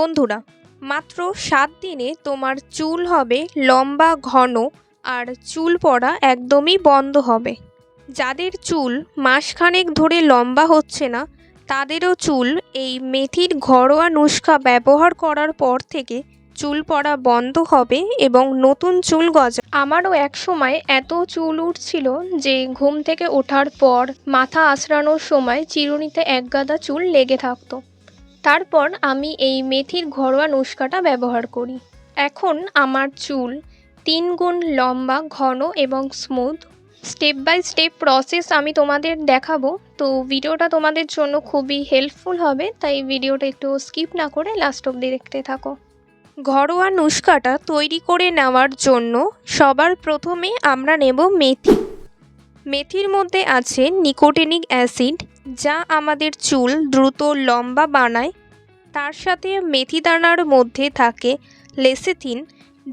বন্ধুরা, মাত্র 7 দিনে তোমার চুল হবে লম্বা, ঘন আর চুল পড়া একদমই বন্ধ হবে। যাদের চুল মাসখানেক ধরে লম্বা হচ্ছে না, তাদেরও চুল এই মেথির ঘরোয়া নুস্খা ব্যবহার করার পর থেকে চুল পড়া বন্ধ হবে এবং নতুন চুল গজাবে। আমারও এক সময় এত চুল উঠছিল যে ঘুম থেকে ওঠার পর মাথা আঁচড়ানোর সময় চিরুনিতে একগাদা চুল লেগে থাকতো। তারপর আমি এই মেথির ঘরোয়া নুস্খাটা ব্যবহার করি। এখন আমার চুল 3 গুণ লম্বা, ঘন এবং smooth. Step by step process আমি তোমাদের দেখাবো, তো ভিডিওটা তোমাদের জন্য খুবই হেল্পফুল হবে, তাই ভিডিওটা একটু স্কিপ না করে লাস্ট অবধি দেখতে থাকো। ঘরোয়া নুস্খাটা তৈরি করে নেওয়ার জন্য সবার প্রথমে আমরা নেব মেথি। মেথির মধ্যে আছে নিকোটিনিক অ্যাসিড, যা আমাদের চুল দ্রুত লম্বা বানায়। তার সাথে মেথি দানার মধ্যে থাকে লেসিথিন,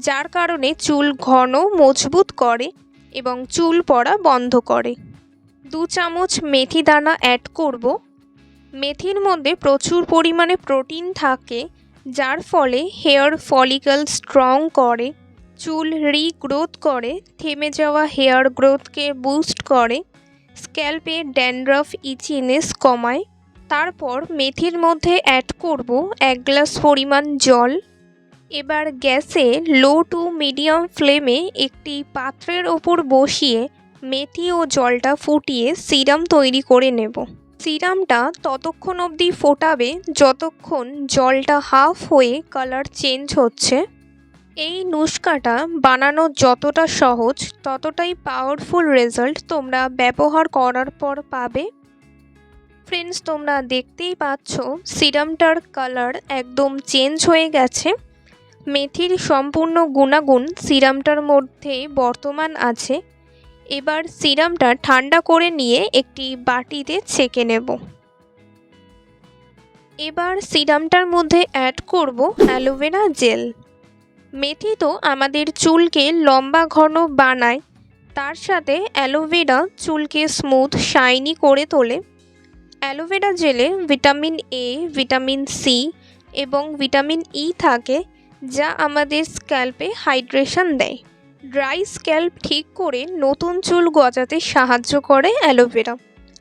যার কারণে চুল ঘন, মজবুত করে এবং চুল পড়া বন্ধ করে। 2 চামচ মেথি দানা অ্যাড করব। মেথির মধ্যে প্রচুর পরিমাণে প্রোটিন থাকে, যার ফলে হেয়ার ফলিকল স্ট্রং করে, চুল রিগ্রোথ করে, থেমে যাওয়া হেয়ার গ্রোথকে বুস্ট করে, স্ক্যাল্পে ড্যান্ড্রাফ, ইচিনেস কমায়। তারপর মেথির মধ্যে অ্যাড করব 1 গ্লাস পরিমাণ জল। এবার গ্যাসে লো টু মিডিয়াম ফ্লেমে একটি পাত্রের ওপর বসিয়ে মেথি ও জলটা ফুটিয়ে সিরাম তৈরি করে নেব। সিরামটা ততক্ষণ অবধি ফোটাবে যতক্ষণ জলটা হাফ হয়ে কালার চেঞ্জ হচ্ছে। এই নুস্খাটা বানানো যতটা সহজ, ততটাই পাওয়ারফুল রেজাল্ট তোমরা ব্যবহার করার পর পাবে। ফ্রেন্ডস, তোমরা দেখতেই পাচ্ছ সিরামটার কালার একদম চেঞ্জ হয়ে গেছে। মেথির সম্পূর্ণ গুণাগুণ সিরামটার মধ্যে বর্তমান আছে। এবার সিরামটা ঠান্ডা করে নিয়ে একটি বাটিতে ছেঁকে নেব। এবার সিরামটার মধ্যে অ্যাড করব অ্যালোভেরা জেল। মেথি তো আমাদের চুলকে লম্বা, ঘন বানায়, তার সাথে অ্যালোভেরা চুলকে স্মুথ, শাইনি করে তোলে। অ্যালোভেরা জেলে ভিটামিন এ, ভিটামিন সি এবং ভিটামিন ই থাকে, যা আমাদের স্ক্যাল্পে হাইড্রেশন দেয়। ড্রাই স্ক্যাল্প ঠিক করে নতুন চুল গজাতে সাহায্য করে অ্যালোভেরা,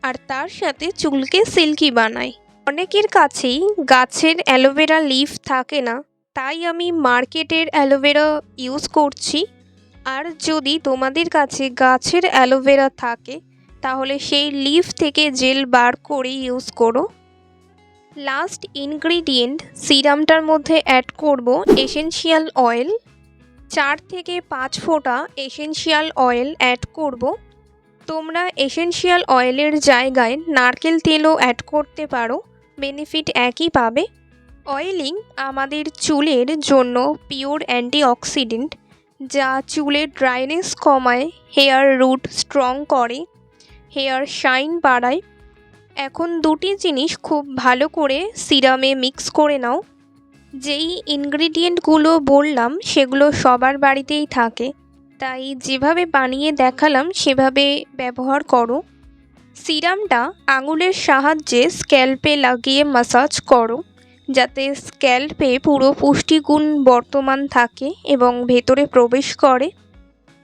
আর তার সাথে চুলকে সিল্কি বানায়। অনেকের কাছেই গাছের অ্যালোভেরা লিফ থাকে না, তাই আমি মার্কেটের অ্যালোভেরা ইউজ করছি। আর যদি তোমাদের কাছে গাছের অ্যালোভেরা থাকে, তাহলে সেই লিফ থেকে জেল বার করে ইউজ করো। লাস্ট ইনগ্রিডিয়েন্ট সিরামটার মধ্যে অ্যাড করব এসেনশিয়াল অয়েল। 4 থেকে 5 ফোঁটা এসেনশিয়াল অয়েল অ্যাড করব। তোমরা এসেনশিয়াল অয়েলের জায়গায় নারকেল তেলও অ্যাড করতে পারো, বেনিফিট একই পাবে। অয়েলিং আমাদের চুলের জন্য পিওর অ্যান্টিঅক্সিডেন্ট, যা চুলের ড্রাইনেস কমায়, হেয়ার রুট স্ট্রং করে, হেয়ার শাইন বাড়ায়। এখন 2টি জিনিস খুব ভালো করে সিরামে মিক্স করে নাও। যেই ইনগ্রিডিয়েন্টগুলো বললাম সেগুলো সবার বাড়িতেই থাকে, তাই যেভাবে বানিয়ে দেখালাম সেভাবে ব্যবহার করো। সিরামটা আঙুলের সাহায্যে স্ক্যাল্পে লাগিয়ে ম্যাসাজ করো, যাতে স্ক্যাল্পে পুরো পুষ্টিগুণ বর্তমান থাকে এবং ভেতরে প্রবেশ করে।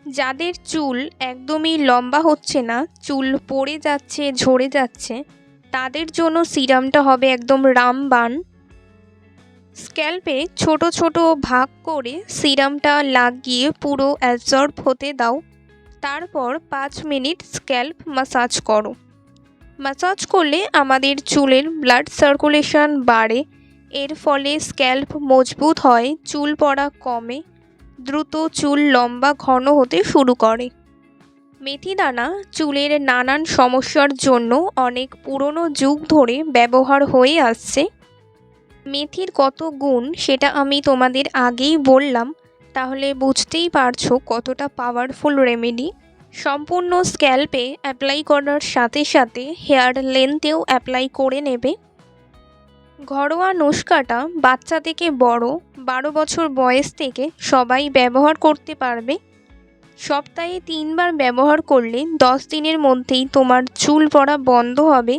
যাদের চুল একদমই লম্বা হচ্ছে না, চুল পড়ে যাচ্ছে, ঝরে যাচ্ছে, তাদের জন্য সিরামটা হবে একদম রামবাণ। স্ক্যাল্পে ছোট ছোট ভাগ করে সিরামটা লাগিয়ে পুরো অ্যাবজর্ব হতে দাও। তারপর 5 মিনিট স্ক্যাল্প ম্যাসাজ করো। ম্যাসাজ করলে আমাদের চুলের ব্লাড সার্কুলেশন বাড়ে, এর ফলে স্ক্যাল্প মজবুত হয়, চুল পড়া কমে, দ্রুত চুল লম্বা, ঘন হতে শুরু করে। মেথি দানা চুলের নানান সমস্যার জন্য অনেক পুরনো যুগ ধরে ব্যবহার হয়ে আসছে। মেথির কত গুণ সেটা আমি তোমাদের আগেই বললাম, তাহলে বুঝতেই পারছো কতটা পাওয়ারফুল রেমেডি। সম্পূর্ণ স্ক্যাল্পে অ্যাপ্লাই করার সাথে সাথে হেয়ার লেন্থেও অ্যাপ্লাই করে নেবে। ঘরোয়া নুস্খাটা বাচ্চা থেকে বড়, 12 বছর বয়স থেকে সবাই ব্যবহার করতে পারবে। সপ্তাহে 3 বার ব্যবহার করলে 10 দিনের মধ্যেই তোমার চুল পড়া বন্ধ হবে,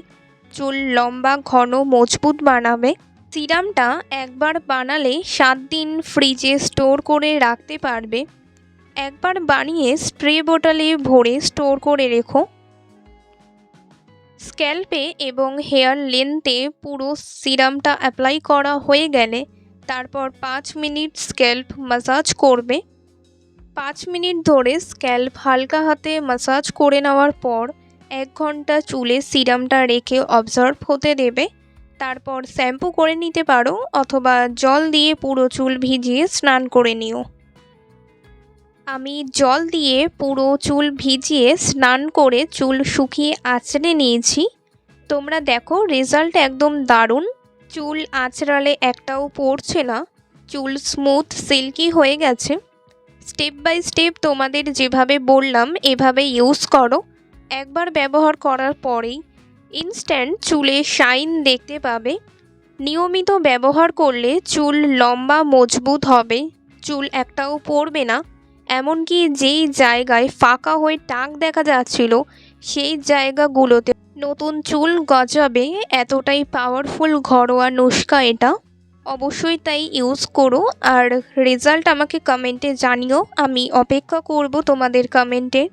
চুল লম্বা, ঘন, মজবুত বানাবে। সিরামটা একবার বানালে 7 দিন ফ্রিজে স্টোর করে রাখতে পারবে। একবার বানিয়ে স্প্রে বোতলে ভরে স্টোর করে রেখো। স্ক্যাল্পে এবং হেয়ার লেন্থে পুরো সিরামটা অ্যাপ্লাই করা হয়ে গেলে তারপর 5 মিনিট স্ক্যাল্প ম্যাসাজ করবে। 5 মিনিট ধরে স্ক্যাল্প হালকা হাতে ম্যাসাজ করে নেওয়ার পর 1 ঘন্টা চুলে সিরামটা রেখে অবজার্ভ হতে দেবে। তারপর শ্যাম্পু করে নিতে পারো অথবা জল দিয়ে পুরো চুল ভিজিয়ে স্নান করে নিও। আমি জল দিয়ে পুরো চুল ভিজিয়ে স্নান করে চুল শুকিয়ে আঁচড়ে নিয়েছি। তোমরা দেখো রেজাল্ট একদম দারুণ। চুল আঁচড়ালে একটাও পড়ছে না, চুল স্মুথ সিল্কি হয়ে গেছে। স্টেপ বাই স্টেপ তোমাদের যেভাবে বললাম এভাবে ইউজ করো। একবার ব্যবহার করার পরেই ইনস্ট্যান্ট চুলে শাইন দেখতে পাবে। নিয়মিত ব্যবহার করলে চুল লম্বা মজবুত হবে, চুল একটাও পড়বে না। এমনকি যেই জায়গায় ফাঁকা হয়ে টাক দেখা যাচ্ছিল সেই জায়গাগুলোতে নতুন চুল গজাবে। এতটাই পাওয়ারফুল ঘরোয়া নুস্খা এটা। অবশ্যই তাই ইউজ করো আর রেজাল্ট আমাকে কমেন্টে জানিও। আমি অপেক্ষা করব তোমাদের কমেন্টে।